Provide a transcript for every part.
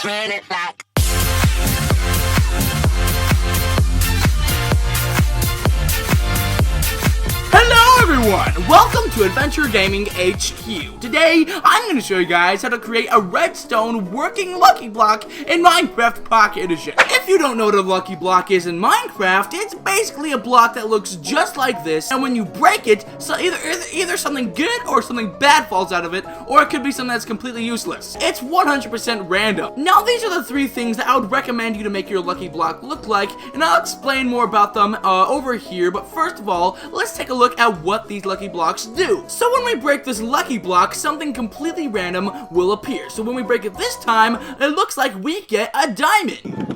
Run it back. Hello everyone! Welcome to Adventure Gaming HQ. Today, I'm going to show you guys how to create a redstone working lucky block in Minecraft Pocket Edition. If you don't know what a lucky block is in Minecraft, it's basically a block that looks just like this, and when you break it, so either something good or something bad falls out of it, or it could be something that's completely useless. It's 100% random. Now, these are the three things that I would recommend you to make your lucky block look like, and I'll explain more about them over here, but first of all, let's take a look at what these lucky blocks do. So when we break this lucky block, something completely random will appear. So when we break it this time, it looks like we get a diamond.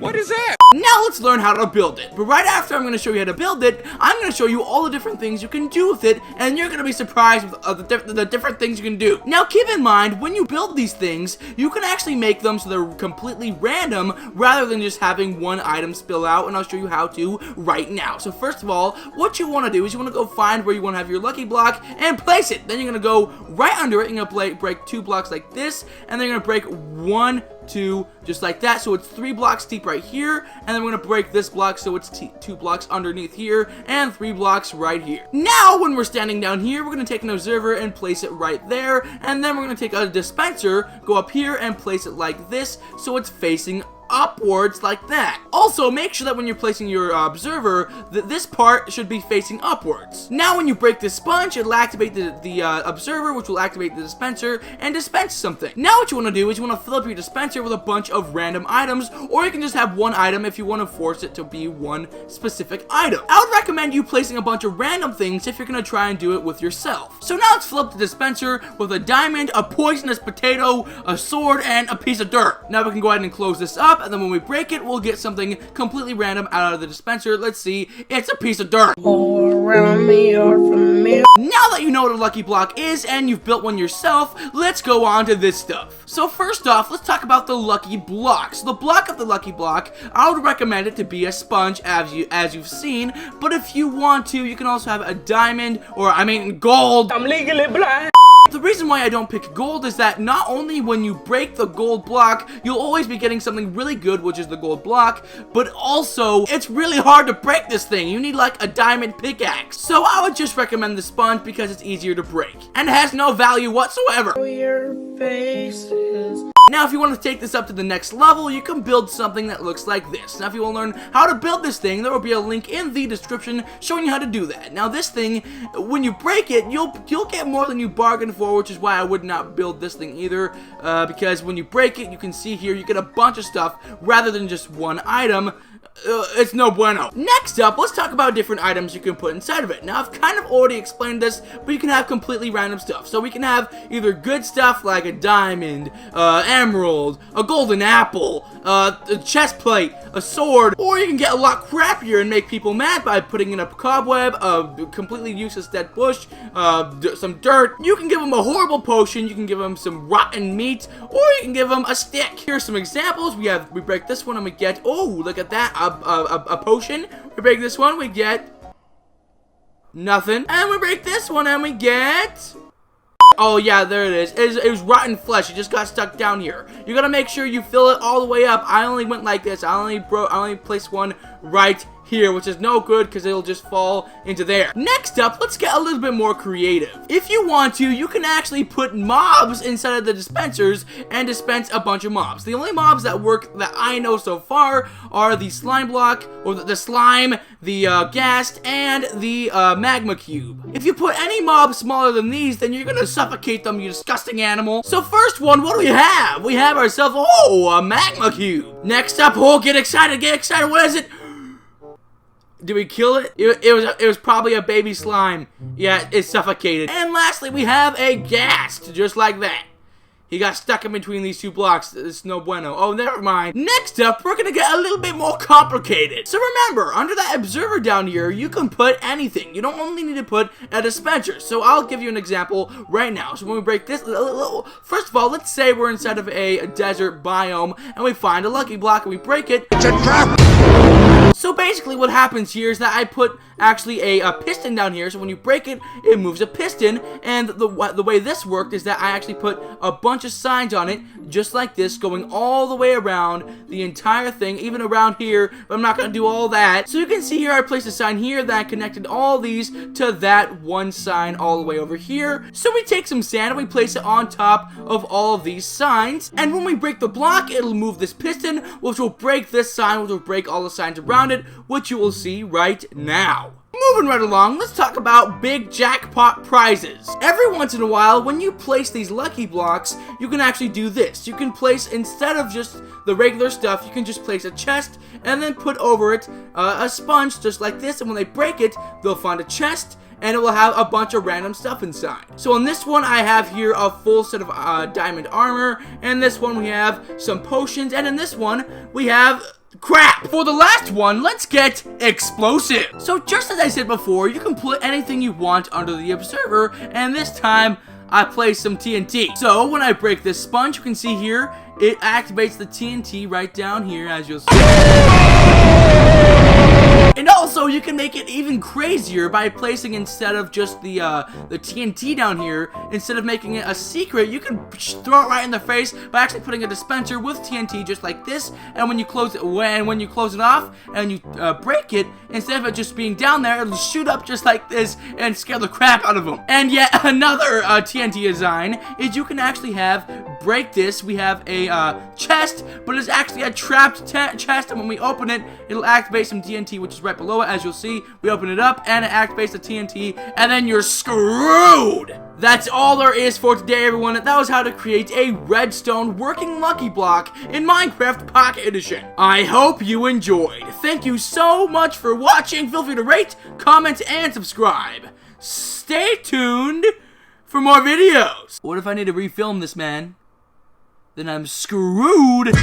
What is that? Now let's learn how to build it. But right after I'm going to show you how to build it, I'm going to show you all the different things you can do with it, and you're going to be surprised with the different things you can do. Now keep in mind, when you build these things, you can actually make them so they're completely random, rather than just having one item spill out, and I'll show you how to right now. So first of all, what you want to do is you want to go find where you want to have your lucky block, and place it. Then you're going to go right under it, and you're going to break 2 blocks like this, and then you're going to break 1, 2, just like that, so it's 3 blocks deep right here, and then we're gonna break this block so it's 2 blocks underneath here, and 3 blocks right here. Now, when we're standing down here, we're gonna take an observer and place it right there, and then we're gonna take a dispenser, go up here, and place it like this, so it's facing upwards like that. Also, make sure that when you're placing your observer, that this part should be facing upwards. Now, when you break this sponge, it'll activate the observer, which will activate the dispenser and dispense something. Now, what you want to do is you want to fill up your dispenser with a bunch of random items, or you can just have one item if you want to force it to be one specific item. I would recommend you placing a bunch of random things if you're going to try and do it with yourself. So now let's fill up the dispenser with a diamond, a poisonous potato, a sword, and a piece of dirt. Now we can go ahead and close this up, and then when we break it, we'll get something completely random out of the dispenser. Let's see, it's a piece of dirt. All around me or from me. Now that you know what a lucky block is, and you've built one yourself, let's go on to this stuff. So first off, let's talk about the lucky block. So the block of the lucky block, I would recommend it to be a sponge, as you've seen, but if you want to, you can also have a diamond, or I mean gold. I'm legally blind. The reason why I don't pick gold is that not only when you break the gold block, you'll always be getting something really good, which is the gold block, but also, it's really hard to break this thing. You need like a diamond pickaxe. So I would just recommend the sponge because it's easier to break, and it has no value whatsoever. Your faces. Now, if you want to take this up to the next level, you can build something that looks like this. Now, if you want to learn how to build this thing, there will be a link in the description showing you how to do that. Now, this thing, when you break it, you'll get more than you bargained for, which is why I would not build this thing either, because when you break it, you can see here, you get a bunch of stuff rather than just one item. It's no bueno. Next up, let's talk about different items you can put inside of it. Now, I've kind of already explained this, but you can have completely random stuff. So we can have either good stuff like a diamond, emerald, a golden apple, a chest plate, a sword, or you can get a lot crappier and make people mad by putting in a cobweb, a completely useless dead bush, some dirt. You can give them a horrible potion, you can give them some rotten meat, or you can give them a stick. Here's some examples. We break this one and we get, oh, look at that, a potion. We break this one, we get nothing. And we break this one and we get, oh yeah, there it is. It was rotten flesh. It just got stuck down here. You gotta make sure you fill it all the way up. I only went like this. I only placed one right here, which is no good because it'll just fall into there. Next up, let's get a little bit more creative. If you want to, you can actually put mobs inside of the dispensers and dispense a bunch of mobs. The only mobs that work that I know so far are the slime block, or the slime, the ghast, and the magma cube. If you put any mob smaller than these, then you're gonna suffocate them, you disgusting animal. So first one, what do we have? We have ourselves, oh, a magma cube. Next up, oh, get excited, what is it? Did we kill it? It was probably a baby slime. Yeah, it suffocated. And lastly, we have a ghast, just like that. He got stuck in between these 2 blocks. It's no bueno. Oh, never mind. Next up, we're gonna get a little bit more complicated. So remember, under that observer down here, you can put anything. You don't only need to put a dispenser. So I'll give you an example right now. So when we break this, first of all, let's say we're inside of a desert biome, and we find a lucky block, and we break it. It's a trap! So basically what happens here is that I put actually a piston down here, so when you break it, it moves a piston, and the way this worked is that I actually put a bunch of signs on it just like this, going all the way around the entire thing, even around here, but I'm not going to do all that. So you can see here I placed a sign here that connected all these to that one sign all the way over here. So we take some sand and we place it on top of all of these signs, and when we break the block, it'll move this piston, which will break this sign, which will break all the signs around it, which you will see right now. Moving right along, let's talk about big jackpot prizes. Every once in a while, when you place these lucky blocks, you can actually do this. You can place, instead of just the regular stuff, you can just place a chest and then put over it a sponge just like this, and when they break it, they'll find a chest and it will have a bunch of random stuff inside. So in this one, I have here a full set of diamond armor, and this one we have some potions, and in this one, we have crap. For the last one, let's get explosive. So just as I said before, you can put anything you want under the observer, and this time I place some TNT. So when I break this sponge, you can see here, it activates the TNT right down here, as you'll see. And also, you can make it even crazier by placing, instead of just the TNT down here, instead of making it a secret, you can throw it right in the face by actually putting a dispenser with TNT just like this. And when you close it, when you close it off and you break it, instead of it just being down there, it'll shoot up just like this and scare the crap out of them. And yet another TNT design is you can actually break this. We have a chest, but it's actually a trapped chest, and when we open it, it'll activate some TNT, which is right below it. As you'll see, we open it up and it activates the TNT, and then you're screwed. That's all there is for today, everyone. That was how to create a redstone working lucky block in Minecraft Pocket Edition. I hope you enjoyed. Thank you so much for watching. Feel free to rate, comment, and subscribe. Stay tuned for more videos. What if I need to refilm this, man? Then I'm screwed.